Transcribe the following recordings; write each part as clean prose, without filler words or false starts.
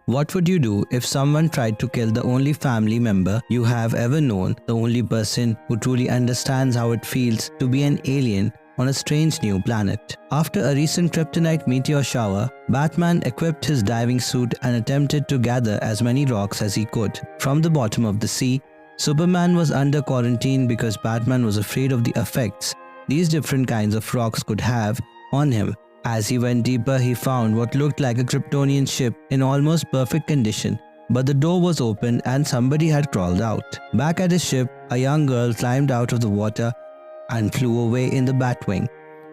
What would you do if someone tried to kill the only family member you have ever known, the only person who truly understands how it feels to be an alien on a strange new planet? After a recent kryptonite meteor shower, Batman equipped his diving suit and attempted to gather as many rocks as he could from the bottom of the sea. Superman was under quarantine because Batman was afraid of the effects these different kinds of rocks could have on him. As he went deeper, he found what looked like a Kryptonian ship in almost perfect condition, but the door was open and somebody had crawled out. Back at his ship, a young girl climbed out of the water and flew away in the Batwing.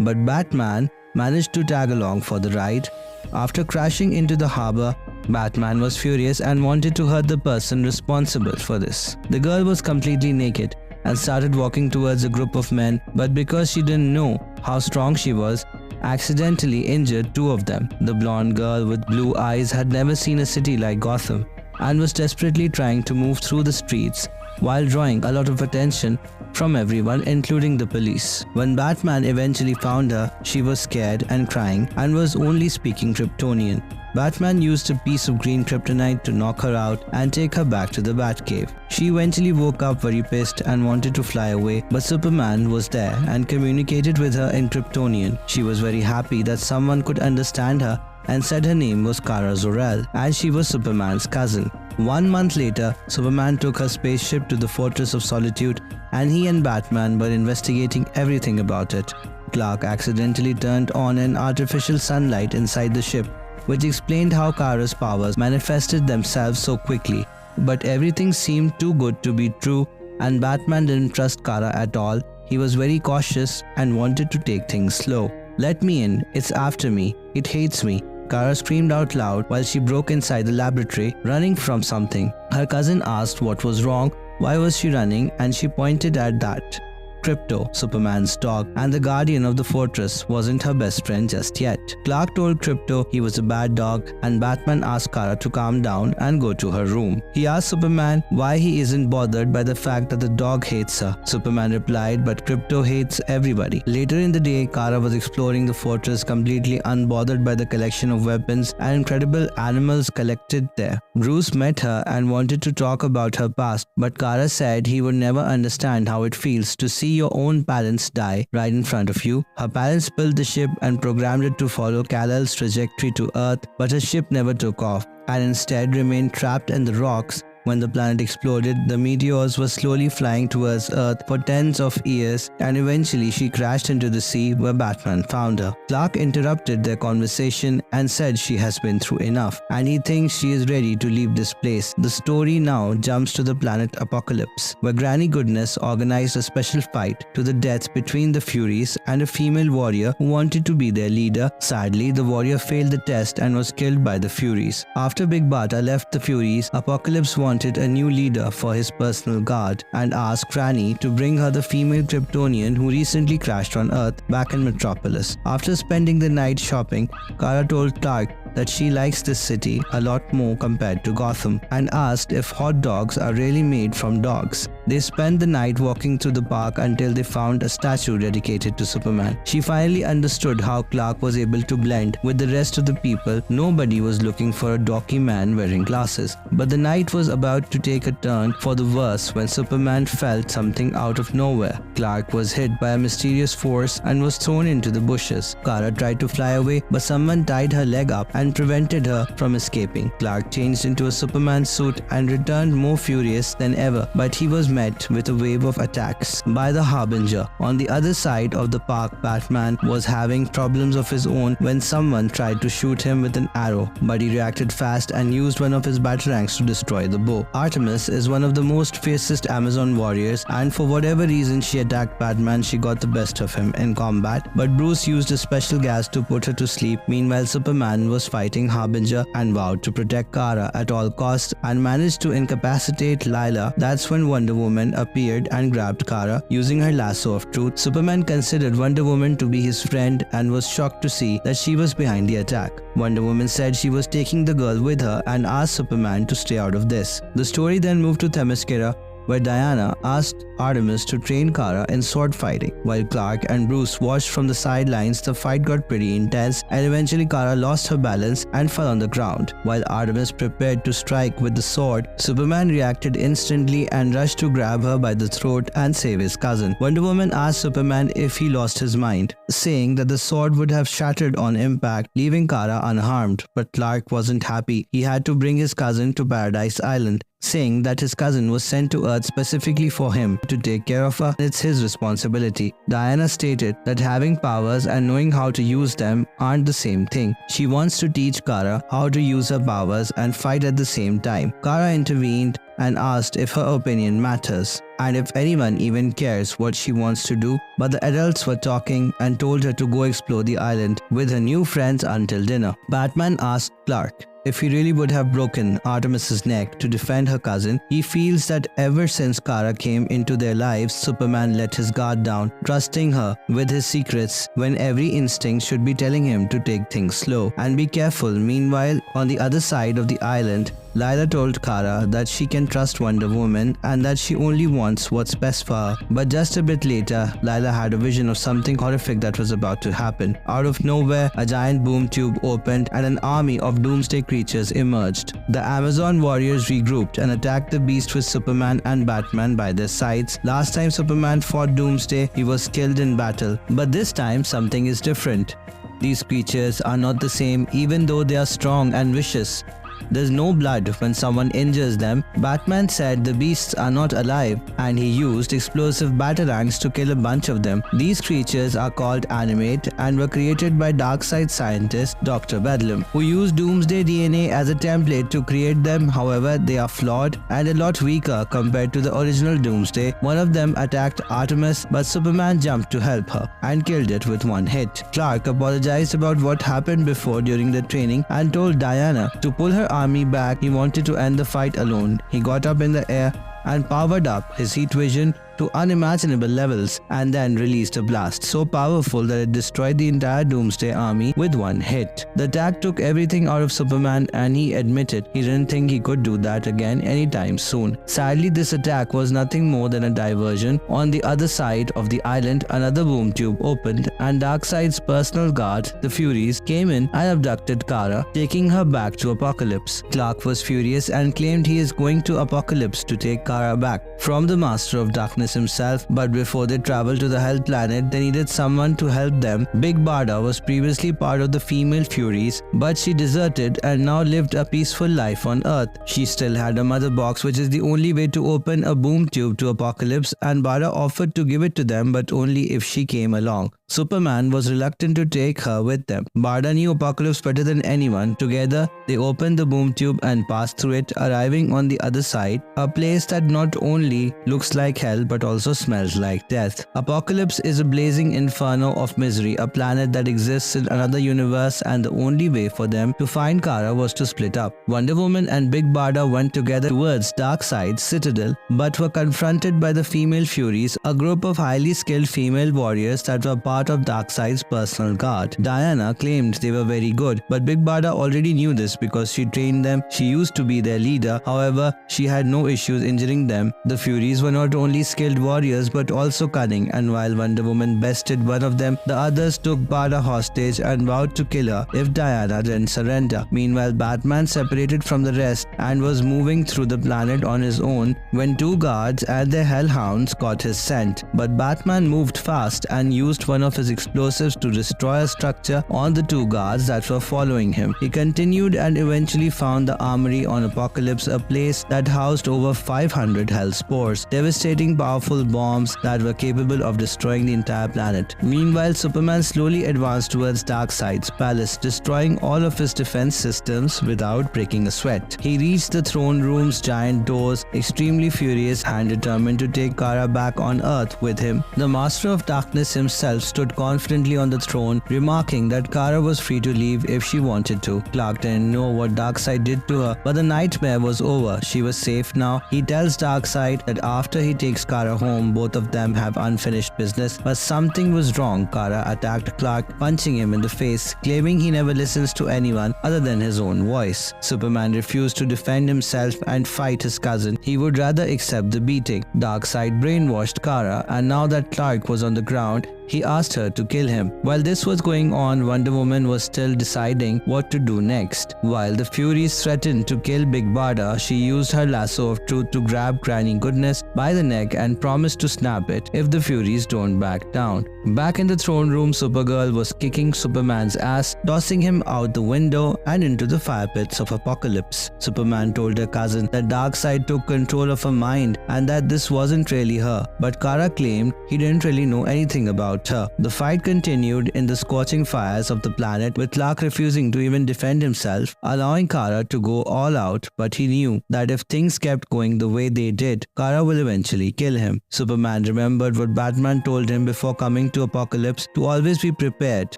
But Batman managed to tag along for the ride. After crashing into the harbor, Batman was furious and wanted to hurt the person responsible for this. The girl was completely naked and started walking towards a group of men, but because she didn't know how strong she was, accidentally injured two of them. The blonde girl with blue eyes had never seen a city like Gotham and was desperately trying to move through the streets while drawing a lot of attention from everyone, including the police. When Batman eventually found her, she was scared and crying and was only speaking Kryptonian. Batman used a piece of green kryptonite to knock her out and take her back to the Batcave. She eventually woke up very pissed and wanted to fly away, but Superman was there and communicated with her in Kryptonian. She was very happy that someone could understand her and said her name was Kara Zor-El and she was Superman's cousin. 1 month later, Superman took her spaceship to the Fortress of Solitude and he and Batman were investigating everything about it. Clark accidentally turned on an artificial sunlight inside the ship, which explained how Kara's powers manifested themselves so quickly. But everything seemed too good to be true and Batman didn't trust Kara at all. He was very cautious and wanted to take things slow. "Let me in, it's after me, it hates me," Kara screamed out loud while she broke inside the laboratory, running from something. Her cousin asked what was wrong, why was she running, and she pointed at that. Krypto, Superman's dog and the guardian of the fortress, wasn't her best friend just yet. Clark told Krypto he was a bad dog and Batman asked Kara to calm down and go to her room. He asked Superman why he isn't bothered by the fact that the dog hates her. Superman replied, "But Krypto hates everybody." Later in the day, Kara was exploring the fortress completely unbothered by the collection of weapons and incredible animals collected there. Bruce met her and wanted to talk about her past, but Kara said he would never understand how it feels to see your own parents die right in front of you. Her parents built the ship and programmed it to follow Kal-El's trajectory to Earth, but her ship never took off and instead remained trapped in the rocks. When the planet exploded, the meteors were slowly flying towards Earth for tens of years and eventually she crashed into the sea where Batman found her. Clark interrupted their conversation and said she has been through enough and he thinks she is ready to leave this place. The story now jumps to the planet Apokolips, where Granny Goodness organized a special fight to the death between the Furies and a female warrior who wanted to be their leader. Sadly, the warrior failed the test and was killed by the Furies. After Big Barda left the Furies, Apokolips wanted a new leader for his personal guard and asked Granny to bring her the female Kryptonian who recently crashed on Earth back in Metropolis. After spending the night shopping, Kara told Clark that she likes this city a lot more compared to Gotham and asked if hot dogs are really made from dogs. They spent the night walking through the park until they found a statue dedicated to Superman. She finally understood how Clark was able to blend with the rest of the people. Nobody was looking for a dorky man wearing glasses. But the night was about to take a turn for the worse when Superman felt something out of nowhere. Clark was hit by a mysterious force and was thrown into the bushes. Kara tried to fly away, but someone tied her leg up and prevented her from escaping. Clark changed into a Superman suit and returned more furious than ever, but he was met with a wave of attacks by the Harbinger. On the other side of the park, Batman was having problems of his own when someone tried to shoot him with an arrow, but he reacted fast and used one of his batarangs to destroy the bow. Artemis is one of the most fiercest Amazon warriors, and for whatever reason she attacked Batman, she got the best of him in combat, but Bruce used a special gas to put her to sleep. Meanwhile, Superman was fighting Harbinger and vowed to protect Kara at all costs and managed to incapacitate Lyla. That's when Wonder Woman appeared and grabbed Kara using her lasso of truth. Superman considered Wonder Woman to be his friend and was shocked to see that she was behind the attack. Wonder Woman said she was taking the girl with her and asked Superman to stay out of this. The story then moved to Themyscira, where Diana asked Artemis to train Kara in sword fighting. While Clark and Bruce watched from the sidelines, the fight got pretty intense and eventually Kara lost her balance and fell on the ground. While Artemis prepared to strike with the sword, Superman reacted instantly and rushed to grab her by the throat and save his cousin. Wonder Woman asked Superman if he lost his mind, saying that the sword would have shattered on impact, leaving Kara unharmed. But Clark wasn't happy. He had to bring his cousin to Paradise Island, saying that his cousin was sent to Earth specifically for him to take care of her. It's his responsibility. Diana stated that having powers and knowing how to use them aren't the same thing. She wants to teach Kara how to use her powers and fight at the same time. Kara intervened and asked if her opinion matters and if anyone even cares what she wants to do, but the adults were talking and told her to go explore the island with her new friends until dinner. Batman asked Clark if he really would have broken Artemis's neck to defend her cousin. He feels that ever since Kara came into their lives, Superman let his guard down, trusting her with his secrets when every instinct should be telling him to take things slow and be careful. Meanwhile, on the other side of the island, Layla told Kara that she can trust Wonder Woman and that she only wants what's best for her. But just a bit later, Layla had a vision of something horrific that was about to happen. Out of nowhere, a giant boom tube opened and an army of doomsday creatures emerged. The Amazon warriors regrouped and attacked the beast with Superman and Batman by their sides. Last time Superman fought Doomsday, he was killed in battle. But this time, something is different. These creatures are not the same, even though they are strong and vicious. There's no blood when someone injures them. Batman said the beasts are not alive and he used explosive batarangs to kill a bunch of them. These creatures are called Animate and were created by Darkseid scientist Dr. Bedlam, who used Doomsday DNA as a template to create them. However, they are flawed and a lot weaker compared to the original Doomsday. One of them attacked Artemis, but Superman jumped to help her and killed it with one hit. Clark apologized about what happened before during the training and told Diana to pull her army back. He wanted to end the fight alone. He got up in the air and powered up his heat vision to unimaginable levels and then released a blast so powerful that it destroyed the entire Doomsday army with one hit. The attack took everything out of Superman and he admitted he didn't think he could do that again anytime soon. Sadly, this attack was nothing more than a diversion. On the other side of the island, another boom tube opened and Darkseid's personal guard, the Furies, came in and abducted Kara, taking her back to Apokolips. Clark was furious and claimed he is going to Apokolips to take Kara back from the Master of Darkness himself, but before they traveled to the Hell Planet, they needed someone to help them. Big Barda was previously part of the female Furies, but she deserted and now lived a peaceful life on Earth. She still had a mother box, which is the only way to open a boom tube to Apokolips, and Barda offered to give it to them, but only if she came along. Superman was reluctant to take her with them. Barda knew Apokolips better than anyone. Together, they opened the boom tube and passed through it, arriving on the other side, a place that not only looks like hell but also smells like death. Apokolips is a blazing inferno of misery, a planet that exists in another universe, and the only way for them to find Kara was to split up. Wonder Woman and Big Barda went together towards Darkseid's citadel, but were confronted by the female Furies, a group of highly skilled female warriors that were part of Darkseid's personal guard. Diana claimed they were very good, but Big Barda already knew this because she trained them. She used to be their leader. However, she had no issues injuring them. The Furies were not only skilled warriors but also cunning, and while Wonder Woman bested one of them, the others took Barda hostage and vowed to kill her if Diana didn't surrender. Meanwhile, Batman separated from the rest and was moving through the planet on his own when two guards and their hellhounds caught his scent. But Batman moved fast and used one of his explosives to destroy a structure on the two guards that were following him. He continued and eventually found the armory on Apokolips, a place that housed over 500 hell spores, devastating powerful bombs that were capable of destroying the entire planet. Meanwhile, Superman slowly advanced towards Darkseid's palace, destroying all of his defense systems without breaking a sweat. He reached the throne room's giant doors, extremely furious and determined to take Kara back on Earth with him. The Master of Darkness himself stood confidently on the throne, remarking that Kara was free to leave if she wanted to. Clark didn't know what Darkseid did to her, but the nightmare was over. She was safe now. He tells Darkseid that after he takes Kara home, both of them have unfinished business, but something was wrong. Kara attacked Clark, punching him in the face, claiming he never listens to anyone other than his own voice. Superman refused to defend himself and fight his cousin. He would rather accept the beating. Darkseid brainwashed Kara, and now that Clark was on the ground, he asked her to kill him. While this was going on, Wonder Woman was still deciding what to do next. While the Furies threatened to kill Big Barda, she used her lasso of truth to grab Granny Goodness by the neck and promised to snap it if the Furies don't back down. Back in the throne room, Supergirl was kicking Superman's ass, tossing him out the window and into the fire pits of Apocalypse. Superman told her cousin that Darkseid took control of her mind and that this wasn't really her, but Kara claimed he didn't really know anything about her. The fight continued in the scorching fires of the planet, with Clark refusing to even defend himself, allowing Kara to go all out, but he knew that if things kept going the way they did, Kara will eventually kill him. Superman remembered what Batman told him before coming to Apocalypse to always be prepared.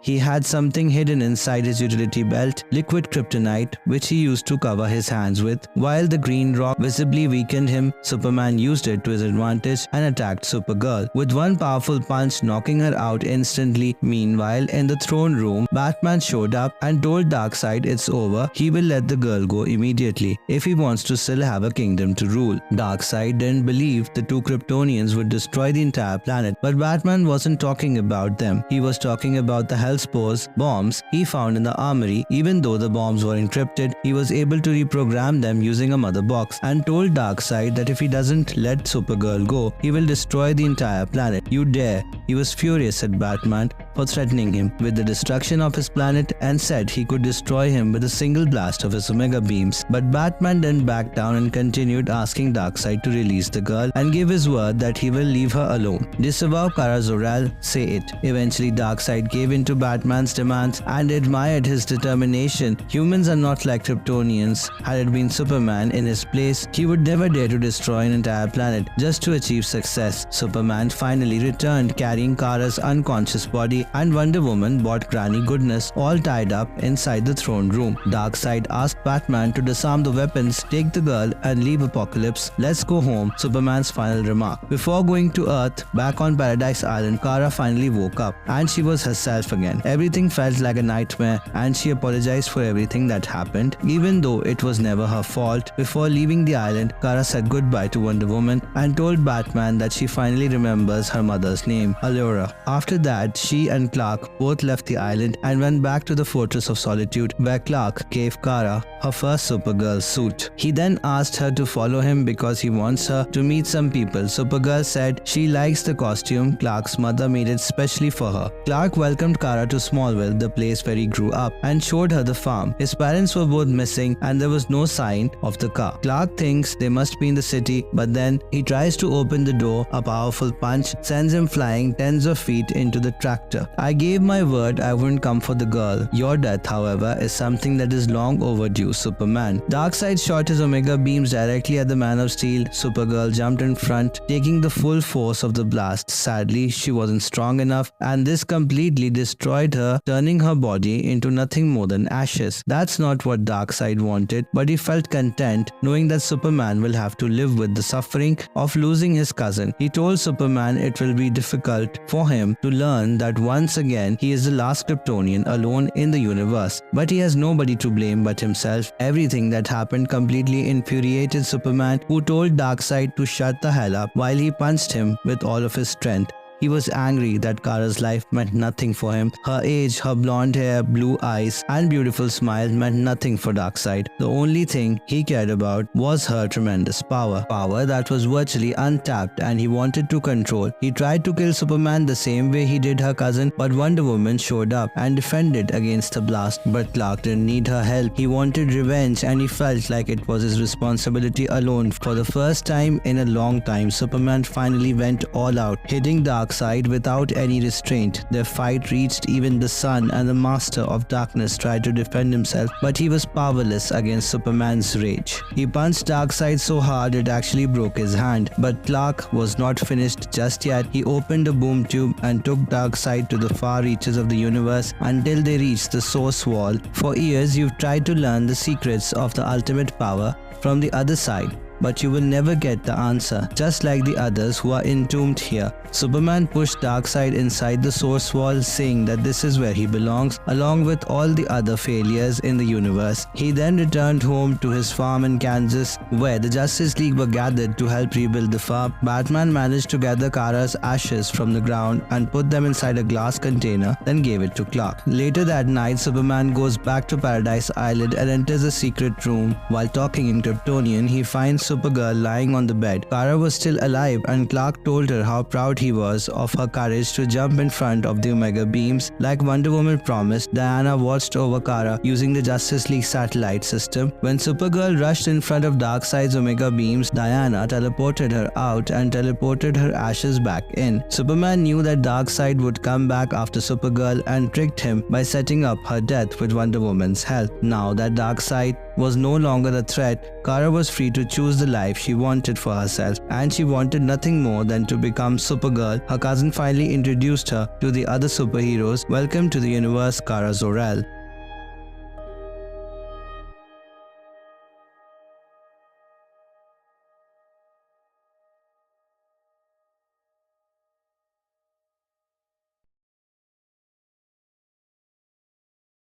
He had something hidden inside his utility belt, liquid kryptonite, which he used to cover his hands with. While the green rock visibly weakened him, Superman used it to his advantage and attacked Supergirl, with one powerful punch knocking her out instantly. Meanwhile, in the throne room, Batman showed up and told Darkseid it's over. He will let the girl go immediately if he wants to still have a kingdom to rule. Darkseid didn't believe the two Kryptonians would destroy the entire planet, but Batman wasn't talking about them. He was talking about the Hellspores bombs he found in the armory. Even though the bombs were encrypted, he was able to reprogram them using a mother box and told Darkseid that if he doesn't let Supergirl go, he will destroy the entire planet. You dare? He was furious at Batman for threatening him with the destruction of his planet and said he could destroy him with a single blast of his Omega beams. But Batman didn't back down and continued asking Darkseid to release the girl and give his word that he will leave her alone. Disavow Kara Zor-El, say it. Eventually, Darkseid gave in to Batman's demands and admired his determination. Humans are not like Kryptonians. Had it been Superman in his place, he would never dare to destroy an entire planet just to achieve success. Superman finally returned, carrying Kara's unconscious body, and Wonder Woman brought Granny Goodness all tied up inside the throne room. Darkseid asked Batman to disarm the weapons, take the girl, and leave Apocalypse. Let's go home, Superman's final remark. Before going to Earth, back on Paradise Island, Kara finally woke up, and she was herself again. Everything felt like a nightmare, and she apologized for everything that happened, even though it was never her fault. Before leaving the island, Kara said goodbye to Wonder Woman and told Batman that she finally remembers her mother's name, Allura. After that, she and Clark both left the island and went back to the Fortress of Solitude, where Clark gave Kara her first Supergirl suit. He then asked her to follow him because he wants her to meet some people. Supergirl said she likes the costume Clark's mother made it specially for her. Clark welcomed Kara to Smallville, the place where he grew up, and showed her the farm. His parents were both missing and there was no sign of the car. Clark thinks they must be in the city, but then he tries to open the door. A powerful punch sends him flying tens of feet into the tractor. I gave my word I wouldn't come for the girl. Your death, however, is something that is long overdue, Superman. Darkseid shot his Omega beams directly at the Man of Steel. Supergirl jumped in front, taking the full force of the blast. Sadly, she wasn't strong enough, and this completely destroyed her, turning her body into nothing more than ashes. That's not what Darkseid wanted, but he felt content knowing that Superman will have to live with the suffering of losing his cousin. He told Superman it will be difficult for him to learn that once again he is the last Kryptonian alone in the universe, but he has nobody to blame but himself. Everything that happened completely infuriated Superman, who told Darkseid to shut the hell up while he punched him with all of his strength. He was angry that Kara's life meant nothing for him. Her age, her blonde hair, blue eyes, and beautiful smile meant nothing for Darkseid. The only thing he cared about was her tremendous power. Power that was virtually untapped and he wanted to control. He tried to kill Superman the same way he did her cousin, but Wonder Woman showed up and defended against the blast. But Clark didn't need her help. He wanted revenge and he felt like it was his responsibility alone. For the first time in a long time, Superman finally went all out, hitting Darkseid Darkseid without any restraint. Their fight reached even the sun, and the Master of Darkness tried to defend himself, but he was powerless against Superman's rage. He punched Darkseid so hard it actually broke his hand. But Clark was not finished just yet. He opened a boom tube and took Darkseid to the far reaches of the universe until they reached the Source Wall. For years, you've tried to learn the secrets of the ultimate power from the other side, but you will never get the answer, just like the others who are entombed here. Superman pushed Darkseid inside the Source Wall, saying that this is where he belongs, along with all the other failures in the universe. He then returned home to his farm in Kansas, where the Justice League were gathered to help rebuild the farm. Batman managed to gather Kara's ashes from the ground and put them inside a glass container, then gave it to Clark. Later that night, Superman goes back to Paradise Island and enters a secret room. While talking in Kryptonian, he finds Supergirl lying on the bed. Kara was still alive, and Clark told her how proud he was of her courage to jump in front of the Omega beams. Like Wonder Woman promised, Diana watched over Kara using the Justice League satellite system. When Supergirl rushed in front of Darkseid's Omega beams, Diana teleported her out and teleported her ashes back in. Superman knew that Darkseid would come back after Supergirl and tricked him by setting up her death with Wonder Woman's help. Now that Darkseid was no longer a threat, Kara was free to choose the life she wanted for herself, and she wanted nothing more than to become Supergirl. Her cousin finally introduced her to the other superheroes. Welcome to the universe, Kara Zor-El.